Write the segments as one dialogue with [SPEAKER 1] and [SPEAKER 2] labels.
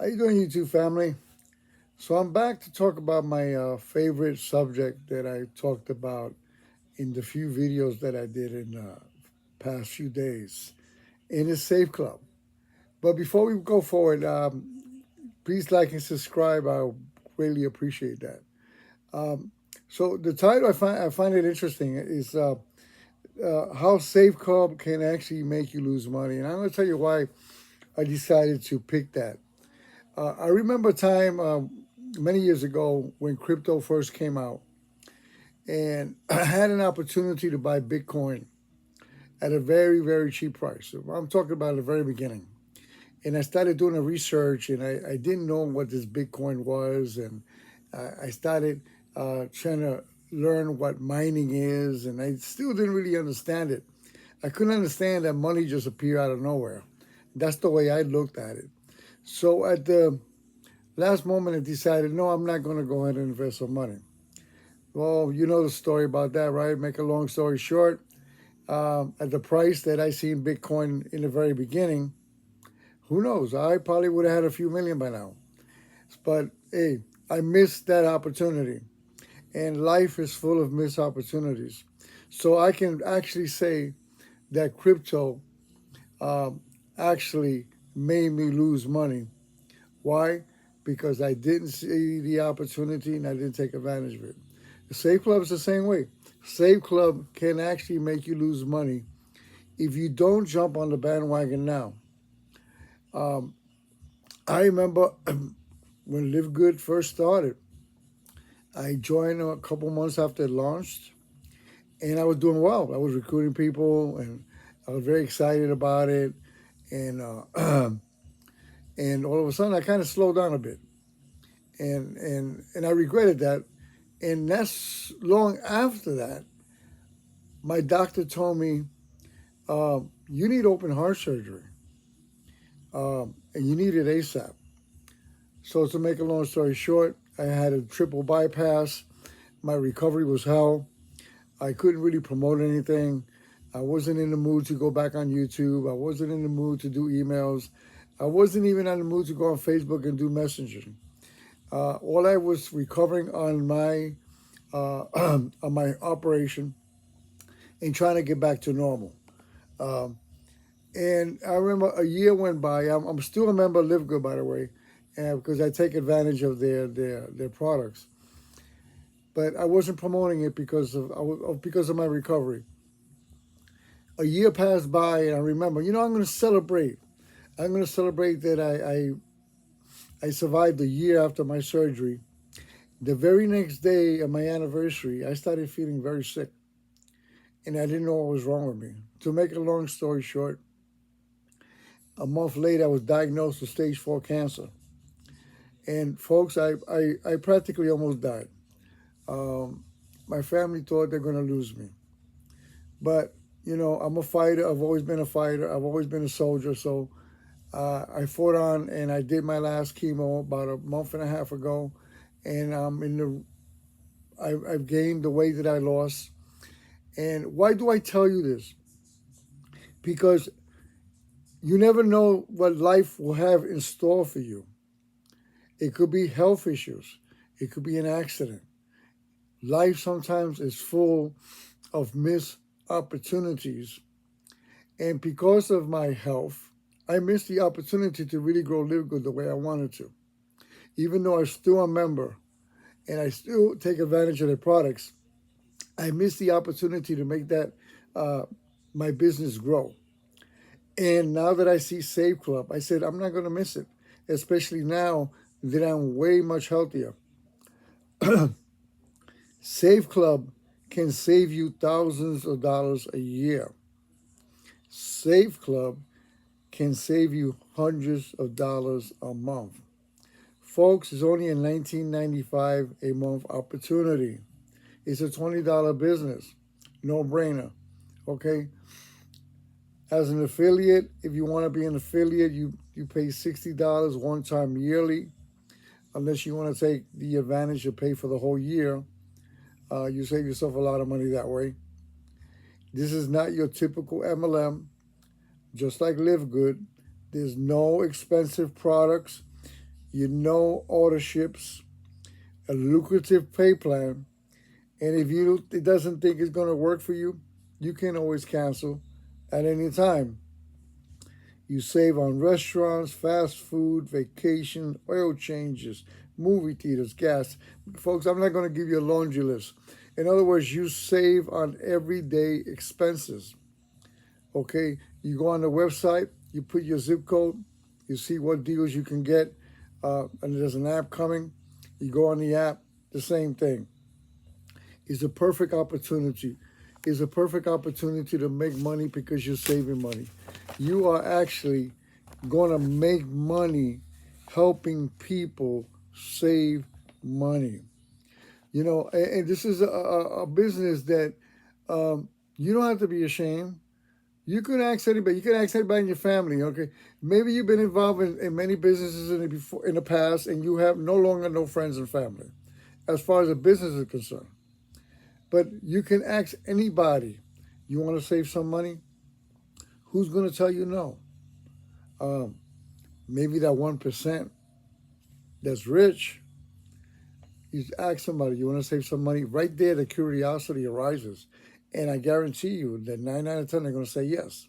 [SPEAKER 1] How you doing, YouTube family? So I'm back to talk about my favorite subject that I talked about in the few videos that I did in the past few days in the Safe Club. But before we go forward, please like and subscribe. I really appreciate that. Um, so the title I find it interesting is how Safe Club can actually make you lose money, and I'm going to tell you why I decided to pick that. I remember a time many years ago when crypto first came out, and I had an opportunity to buy Bitcoin at a very, very cheap price. So I'm talking about the very beginning. And I started doing a research, and I didn't know what this Bitcoin was, and I started trying to learn what mining is, and I still didn't really understand it. I couldn't understand that money just appeared out of nowhere. That's the way I looked at it. So at the last moment, I decided, no, I'm not going to go ahead and invest some money. Well, you know the story about that, right? Make a long story short, at the price that I seen Bitcoin in the very beginning, who knows? I probably would have had a few million by now. But hey, I missed that opportunity. And life is full of missed opportunities. So I can actually say that crypto um, actually made me lose money. Why? Because I didn't see the opportunity and I didn't take advantage of it. The Safe Club is the same way. Safe Club can actually make you lose money if you don't jump on the bandwagon now. Um, I remember when Livegood first started, I joined a couple months after it launched, and I was doing well. I was recruiting people, and I was very excited about it. And and all of a sudden, I kind of slowed down a bit, and I regretted that. And that's long after that, my doctor told me, you need open heart surgery, and you need it ASAP. So to make a long story short, I had a triple bypass. My recovery was hell. I couldn't really promote anything. I wasn't in the mood to go back on YouTube. I wasn't in the mood to do emails. I wasn't even in the mood to go on Facebook and do messaging. All I was recovering on my on my operation and trying to get back to normal. Um, and I remember a year went by. I'm still a member of Livegood, by the way, because I take advantage of their products. But I wasn't promoting it because of my recovery. A year passed by, and I remember, I'm going to celebrate. I'm going to celebrate that I survived a year after my surgery. The very next day of my anniversary, I started feeling very sick, and I didn't know what was wrong with me. To make a long story short, a month later, I was diagnosed with stage 4 cancer. And folks, I practically almost died. Um, my family thought they're going to lose me. But, I'm a fighter. I've always been a fighter. I've always been a soldier. So I fought on and I did my last chemo about a month and a half ago. And I've gained the weight that I lost. And why do I tell you this? Because you never know what life will have in store for you. It could be health issues. It could be an accident. Life sometimes is full of missed opportunities. And because of my health, I missed the opportunity to really grow Livegood the way I wanted to. Even though I'm still a member and I still take advantage of their products, I missed the opportunity to make that my business grow. And now that I see Save Club, I said I'm not going to miss it, especially now that I'm way much healthier. Save Club can save you thousands of dollars a year. Save Club can save you hundreds of dollars a month. Folks, it's only a $19.95 a month opportunity. It's a $20 business. No brainer. Okay? As an affiliate, if you want to be an affiliate, you pay $60 one time yearly. Unless you want to take the advantage of pay for the whole year, you save yourself a lot of money that way. This is not your typical MLM. Just like Livegood, there's no expensive products. you know order ships, a lucrative pay plan, and if it doesn't think it's going to work for you, you can always cancel at any time. You save on restaurants, fast food, vacation, oil changes, movie theaters, gas. Folks, I'm not going to give you a laundry list. In other words, you save on everyday expenses. Okay, you go on the website, you put your zip code, you see what deals you can get, and there's an app coming. You go on the app, the same thing. It's a perfect opportunity. It's a perfect opportunity to make money because you're saving money. You are actually going to make money helping people save money. You know, and this is a business that you don't have to be ashamed. You can ask anybody. You can ask anybody in your family. Okay, maybe you've been involved in many businesses in the past, and you have no longer no friends and family, as far as a business is concerned. But you can ask anybody. You want to save some money? Who's going to tell you no? Um, Maybe that 1% that's rich. You ask somebody. You want to save some money? Right there, the curiosity arises, and I guarantee you that 9 out of 10 they're going to say yes.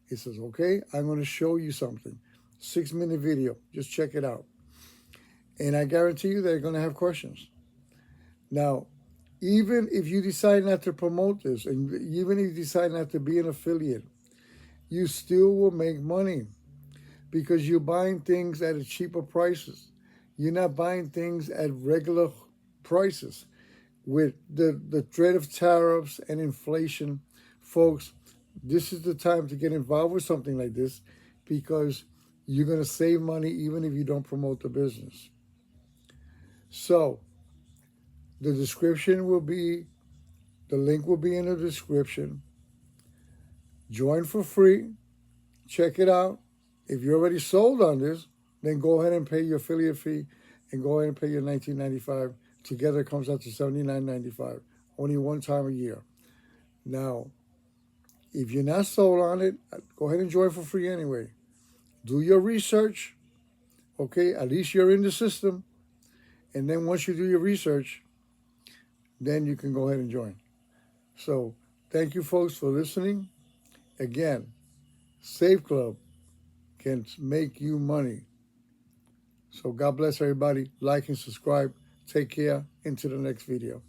[SPEAKER 1] It says, okay, I'm going to show you something. 6-minute video. Just check it out. And I guarantee you they're going to have questions. Now, even if you decide not to promote this, and even if you decide not to be an affiliate, you still will make money because you're buying things at a cheaper prices. You're not buying things at regular prices. With the threat of tariffs and inflation, folks, this is the time to get involved with something like this because you're going to save money even if you don't promote the business. So the link will be in the description. Join for free. Check it out. If you're already sold on this, then go ahead and pay your affiliate fee and go ahead and pay your $19.95. Together it comes out to $79.95. Only one time a year. Now, if you're not sold on it, go ahead and join for free anyway. Do your research. Okay, at least you're in the system. And then once you do your research, then you can go ahead and join. So thank you folks for listening. Again, SaveClub can make you money. So God bless everybody. Like and subscribe. Take care. Into the next video.